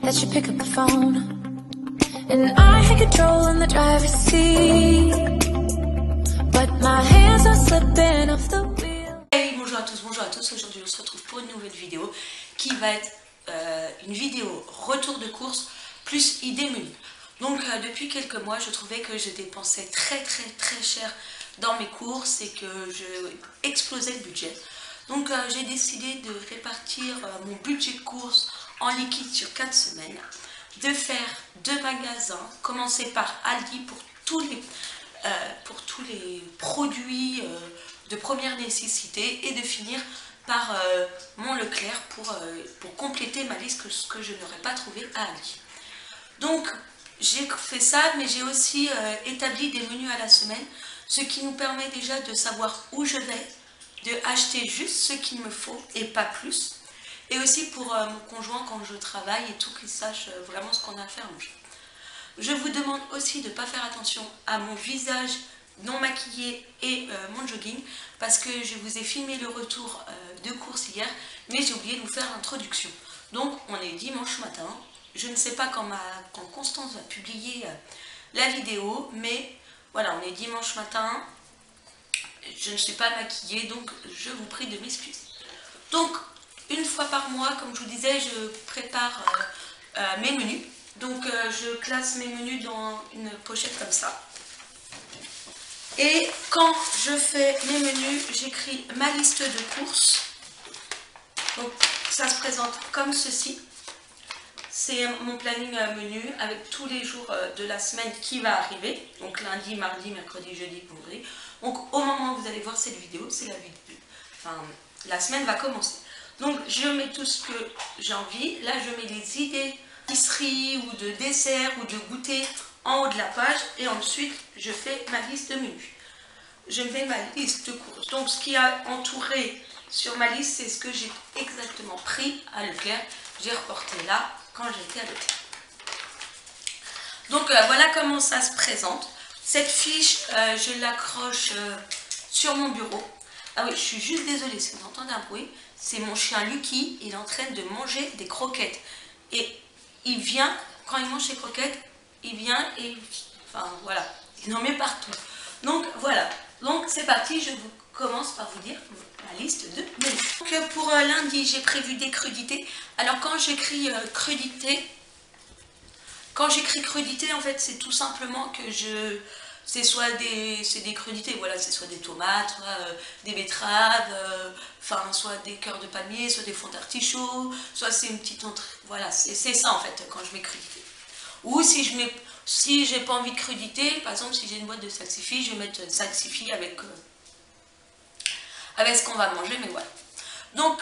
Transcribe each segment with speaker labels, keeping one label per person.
Speaker 1: that you pick up the phone. And I had control in the driver's seat, but my hands are slipping off the wheel.
Speaker 2: Hey, bonjour à tous, aujourd'hui on se retrouve pour une nouvelle vidéo qui va être une vidéo retour de course plus idée menu. Donc depuis quelques mois je trouvais que je dépensais très cher dans mes courses et que je explosais le budget. Donc j'ai décidé de répartir mon budget de course en liquide sur 4 semaines, de faire 2 magasins, commencer par Aldi pour tous les produits de première nécessité et de finir par mon Leclerc pour compléter ma liste que je n'aurais pas trouvé à Aldi. Donc j'ai fait ça, mais j'ai aussi établi des menus à la semaine, ce qui nous permet déjà de savoir où je vais, de acheter juste ce qu'il me faut et pas plus. Et aussi pour mon conjoint quand je travaille et tout, qu'il sache vraiment ce qu'on a à faire manger. Je vous demande aussi de ne pas faire attention à mon visage non maquillé et mon jogging, parce que je vous ai filmé le retour de course hier, mais j'ai oublié de vous faire l'introduction. Donc on est dimanche matin, je ne sais pas quand Constance va publier la vidéo, mais voilà, on est dimanche matin, je ne suis pas maquillée, donc je vous prie de m'excuser. Donc une fois par mois, comme je vous disais, je prépare mes menus. Donc je classe mes menus dans une pochette comme ça. Et quand je fais mes menus, j'écris ma liste de courses. Donc ça se présente comme ceci. C'est mon planning menu avec tous les jours de la semaine qui va arriver. Donc lundi, mardi, mercredi, jeudi, vendredi. Donc au moment où vous allez voir cette vidéo, c'est la semaine va commencer. Donc je mets tout ce que j'ai envie. Là je mets les idées d'épicerie ou de dessert ou de goûter en haut de la page. Et ensuite je fais ma liste de menus. Je mets ma liste de courses. Donc ce qui a entouré sur ma liste, c'est ce que j'ai exactement pris à Leclerc. J'ai reporté là quand j'étais à Leclerc. Donc voilà comment ça se présente. Cette fiche, je l'accroche sur mon bureau. Ah oui, je suis juste désolée si vous entendez un bruit. C'est mon chien Lucky, il est en train de manger des croquettes. Et il vient, quand il mange ses croquettes, il vient et, enfin voilà, il en met partout. Donc voilà, donc c'est parti, je vous commence par vous dire ma liste de menus. Donc pour lundi, j'ai prévu des crudités. Alors quand j'écris crudité, en fait, c'est tout simplement que c'est des crudités, voilà, c'est soit des tomates, soit des betteraves, soit des cœurs de palmier, soit des fonds d'artichaut, soit c'est une petite entrée, voilà, c'est ça en fait quand je mets crudité. Ou si j'ai pas envie de crudité, par exemple si j'ai une boîte de salsifis, je vais mettre salsifis avec ce qu'on va manger, mais voilà. Donc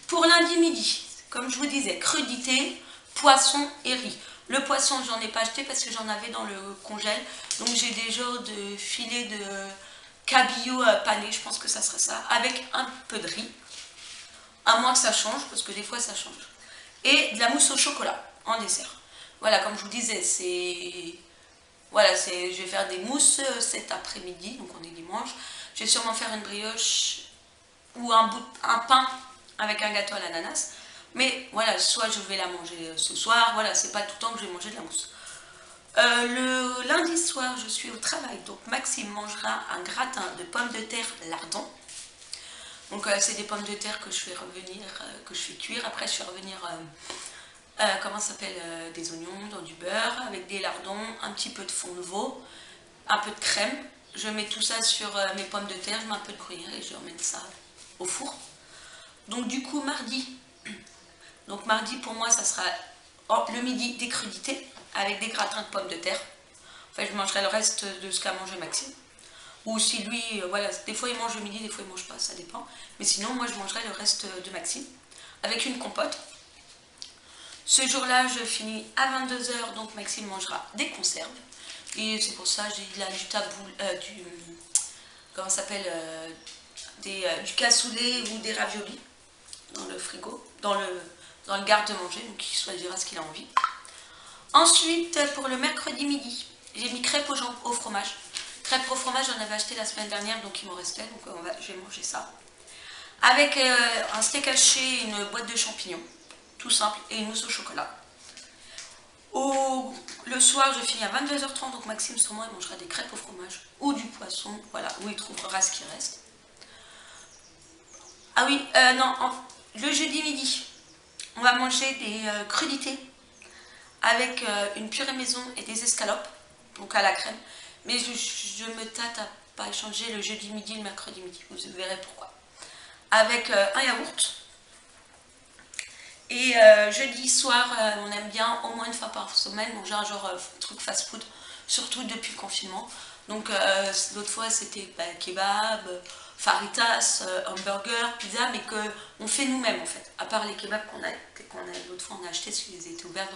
Speaker 2: pour lundi midi, comme je vous disais, crudité, poisson et riz. Le poisson, j'en ai pas acheté parce que j'en avais dans le congèle. Donc j'ai des genres de filets de cabillaud pané, je pense que ça serait ça, avec un peu de riz. À moins que ça change, parce que des fois ça change. Et de la mousse au chocolat en dessert. Voilà, comme je vous disais, je vais faire des mousses cet après-midi, donc on est dimanche. Je vais sûrement faire une brioche ou un pain avec un gâteau à l'ananas. Mais voilà, soit je vais la manger ce soir, voilà, c'est pas tout le temps que je vais manger de la mousse. Le lundi soir, je suis au travail, donc Maxime mangera un gratin de pommes de terre lardon. Donc c'est des pommes de terre que je fais revenir, que je fais cuire. Après je fais revenir, des oignons dans du beurre, avec des lardons, un petit peu de fond de veau, un peu de crème. Je mets tout ça sur mes pommes de terre, je mets un peu de gruyère et je remets ça au four. Donc du coup mardi pour moi ça sera le midi des crudités avec des gratins de pommes de terre. Enfin je mangerai le reste de ce qu'a mangé Maxime. Ou si lui, voilà, des fois il mange le midi, des fois il mange pas, ça dépend. Mais sinon moi je mangerai le reste de Maxime avec une compote. Ce jour-là je finis à 22 h, donc Maxime mangera des conserves. Et c'est pour ça j'ai du taboul, du cassoulet ou des raviolis dans le frigo, dans le garde-manger, donc il choisira ce qu'il a envie. Ensuite, pour le mercredi midi, j'ai mis crêpes au fromage. Crêpes au fromage, j'en avais acheté la semaine dernière, donc il m'en restait, donc je vais manger ça. Avec un steak haché, une boîte de champignons, tout simple, et une mousse au chocolat. Le soir, je finis à 22h30, donc Maxime, sûrement, il mangera des crêpes au fromage ou du poisson, voilà, où il trouvera ce qui reste. Ah oui, non, le jeudi midi, on va manger des crudités avec une purée maison et des escalopes, donc à la crème. Mais je me tâte à pas échanger le jeudi midi et le mercredi midi, vous verrez pourquoi. Avec un yaourt. Et jeudi soir, on aime bien au moins une fois par semaine manger un genre truc fast-food, surtout depuis le confinement. Donc l'autre fois c'était kebab, faritas, hamburger, pizza, mais qu'on fait nous-mêmes en fait. À part les kebabs qu'on a l'autre fois on a acheté parce qu'ils étaient ouverts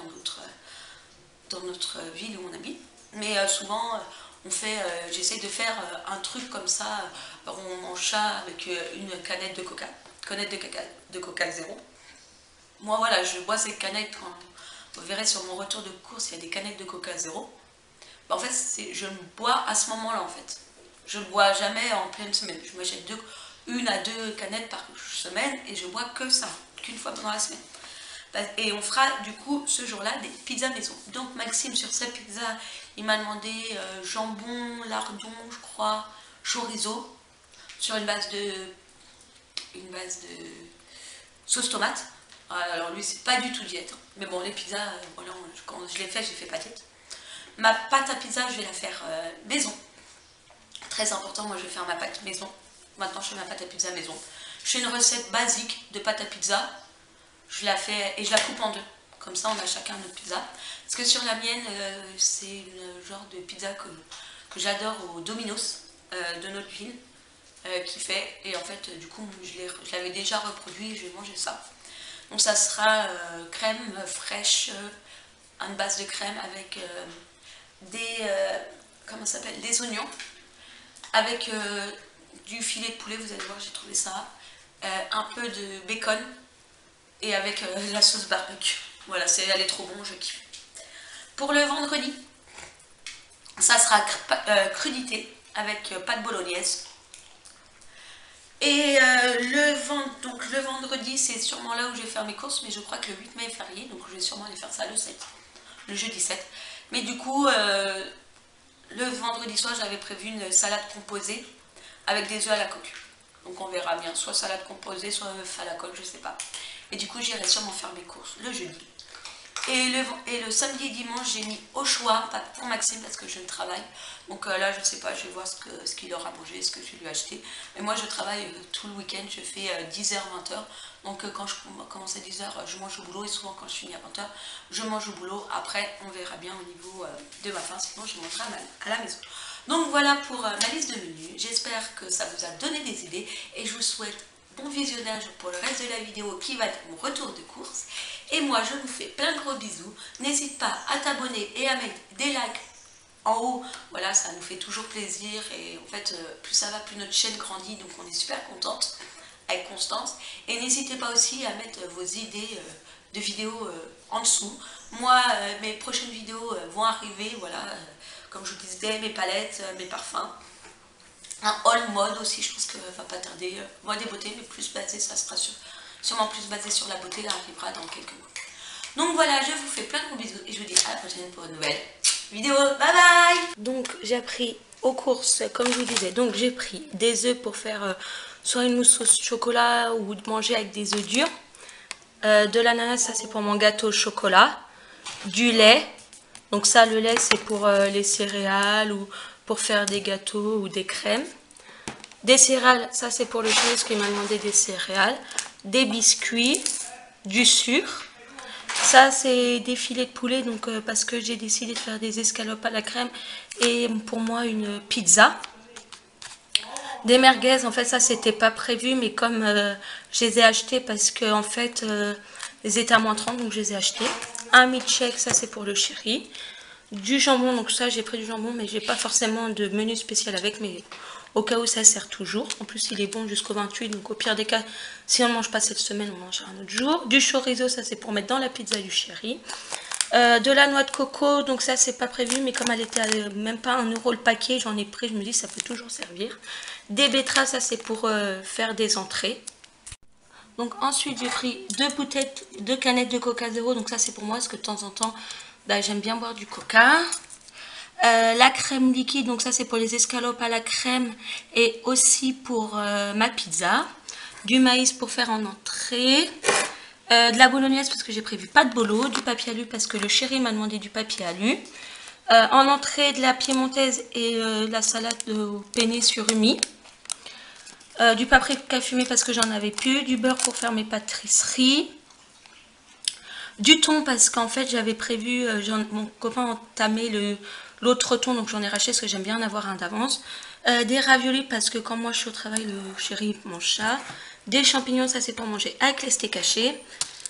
Speaker 2: dans notre ville où on habite. Mais souvent on fait, j'essaye de faire un truc comme ça. On mange ça avec une canette de coca, de coca zéro. Moi voilà, je bois ces canettes quand vous verrez sur mon retour de course, il y a des canettes de coca zéro. En fait, je le bois à ce moment-là en fait. Je ne bois jamais en pleine semaine. Je m'achète 1 à 2 canettes par semaine et je bois que ça, qu'une fois dans la semaine. Et on fera du coup ce jour-là des pizzas maison. Donc Maxime sur sa pizza, il m'a demandé jambon, lardon, je crois, chorizo, sur une base de sauce tomate. Alors lui c'est pas du tout diète, hein. Mais bon les pizzas, voilà, quand je les fais, j'ai fait pas diète. Ma pâte à pizza, je vais la faire maison. Très important, moi je vais faire ma pâte maison. Maintenant je fais ma pâte à pizza maison. Je fais une recette basique de pâte à pizza. Je la fais et je la coupe en deux. Comme ça on a chacun notre pizza. Parce que sur la mienne, c'est une genre de pizza que j'adore au Domino's de notre ville qui fait. Et en fait du coup je l'avais déjà reproduit et je vais manger ça. Donc ça sera crème fraîche, une base de crème avec comment ça s'appelle, des oignons, avec du filet de poulet, vous allez voir, j'ai trouvé ça, un peu de bacon et avec la sauce barbecue. Voilà, elle est trop bon, je kiffe. Pour le vendredi, ça sera crudité avec pâte bolognaise. Et le vendredi, c'est sûrement là où je vais faire mes courses, mais je crois que le 8 mai est férié, donc je vais sûrement aller faire ça le jeudi 7. Mais du coup, le vendredi soir, j'avais prévu une salade composée avec des œufs à la coque. Donc on verra bien, soit salade composée, soit œufs à la coque, je sais pas. Et du coup, j'irai sûrement faire mes courses le jeudi. Et le samedi et dimanche, j'ai mis au choix, pas pour Maxime parce que je travaille. Donc là, je ne sais pas, je vais voir ce qu'il aura mangé, ce que je vais lui acheter. Mais moi, je travaille tout le week-end, je fais 10h, 20h. Donc quand je commence à 10h, je mange au boulot. Et souvent, quand je finis à 20h, je mange au boulot. Après, on verra bien au niveau de ma faim, sinon je mangerai à la maison. Donc voilà pour ma liste de menus. J'espère que ça vous a donné des idées. Et je vous souhaite bon visionnage pour le reste de la vidéo qui va être mon retour de course. Et moi, je vous fais plein de gros bisous. N'hésite pas à t'abonner et à mettre des likes en haut. Voilà, ça nous fait toujours plaisir. Et en fait, plus ça va, plus notre chaîne grandit. Donc on est super contente avec Constance. Et n'hésitez pas aussi à mettre vos idées de vidéos en dessous. Moi, mes prochaines vidéos vont arriver. Voilà, comme je vous disais, mes palettes, mes parfums. Un haul mode aussi, je pense que va pas tarder. Mode et beauté, mais plus basé, ça sera sûrement plus basé sur la beauté, là arrivera dans quelques mois. Donc voilà, je vous fais plein de gros bisous et je vous dis à la prochaine pour une nouvelle vidéo. Bye bye. Donc j'ai pris aux courses, comme je vous disais, donc j'ai pris des œufs pour faire soit une mousse au chocolat ou de manger avec des œufs durs. De l'ananas, ça c'est pour mon gâteau au chocolat. Du lait, donc ça le lait c'est pour les céréales ou pour faire des gâteaux ou des crèmes. Des céréales, ça c'est pour le chéri parce qu'il m'a demandé des céréales. Des biscuits, du sucre. Ça c'est des filets de poulet, donc parce que j'ai décidé de faire des escalopes à la crème. Et pour moi une pizza. Des merguez, en fait ça c'était pas prévu, mais comme je les ai achetés parce que en fait ils étaient à moins 30, donc je les ai achetés. Un milkshake, ça c'est pour le chéri. Du jambon, donc ça j'ai pris du jambon, mais j'ai pas forcément de menu spécial avec, mais au cas où ça sert toujours. En plus il est bon jusqu'au 28, donc au pire des cas, si on ne mange pas cette semaine, on mangera un autre jour. Du chorizo, ça c'est pour mettre dans la pizza du chéri. De la noix de coco, donc ça c'est pas prévu, mais comme elle était même pas 1 € le paquet, j'en ai pris, je me dis ça peut toujours servir. Des betteraves, ça c'est pour faire des entrées. Donc ensuite j'ai pris 2 canettes de coca zéro, donc ça c'est pour moi parce que de temps en temps bah, j'aime bien boire du coca. La crème liquide, donc ça c'est pour les escalopes à la crème et aussi pour ma pizza. Du maïs pour faire en entrée. De la bolognaise parce que j'ai prévu pas de bolo. Du papier alu parce que le chéri m'a demandé du papier alu. En entrée, de la piémontaise et la salade de penne surimi. Du paprika fumé parce que j'en avais plus. Du beurre pour faire mes pâtisseries. Du thon parce qu'en fait j'avais prévu, mon copain entamait l'autre thon, donc j'en ai racheté parce que j'aime bien en avoir un d'avance. Des raviolis parce que quand moi je suis au travail, le chéri mange ça. Des champignons, ça c'est pour manger avec les steaks hachés.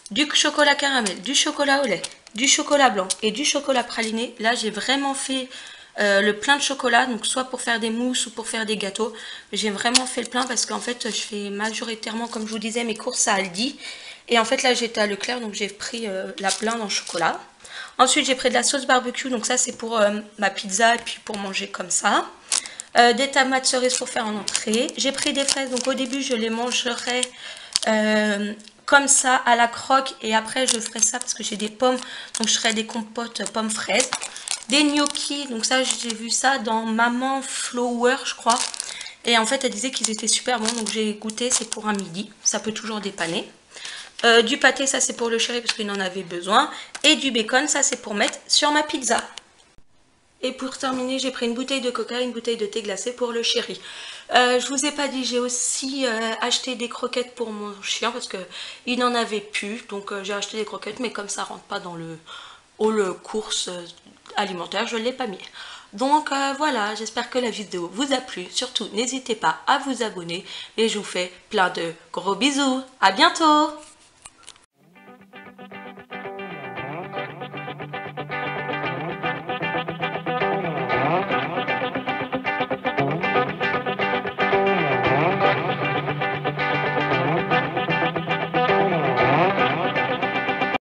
Speaker 2: Du chocolat caramel, du chocolat au lait, du chocolat blanc et du chocolat praliné. Là j'ai vraiment fait le plein de chocolat, donc soit pour faire des mousses ou pour faire des gâteaux. J'ai vraiment fait le plein parce qu'en fait je fais majoritairement, comme je vous disais, mes courses à Aldi. Et en fait là j'étais à Leclerc, donc j'ai pris la blinde en chocolat. Ensuite j'ai pris de la sauce barbecue, donc ça c'est pour ma pizza et puis pour manger comme ça. Des tomates cerises pour faire en entrée. J'ai pris des fraises, donc au début je les mangerai comme ça à la croque. Et après je ferai ça parce que j'ai des pommes, donc je ferai des compotes pommes fraises. Des gnocchis, donc ça j'ai vu ça dans Maman Flower je crois. Et en fait elle disait qu'ils étaient super bons, donc j'ai goûté, c'est pour un midi, ça peut toujours dépanner. Du pâté, ça c'est pour le chéri parce qu'il en avait besoin. Et du bacon, ça c'est pour mettre sur ma pizza. Et pour terminer, j'ai pris une bouteille de coca et une bouteille de thé glacé pour le chéri. Je vous ai pas dit, j'ai aussi acheté des croquettes pour mon chien parce qu'il n'en avait plus. Donc j'ai acheté des croquettes, mais comme ça rentre pas dans le haul course alimentaire, je ne l'ai pas mis. Donc voilà, j'espère que la vidéo vous a plu. Surtout, n'hésitez pas à vous abonner. Et je vous fais plein de gros bisous. À bientôt!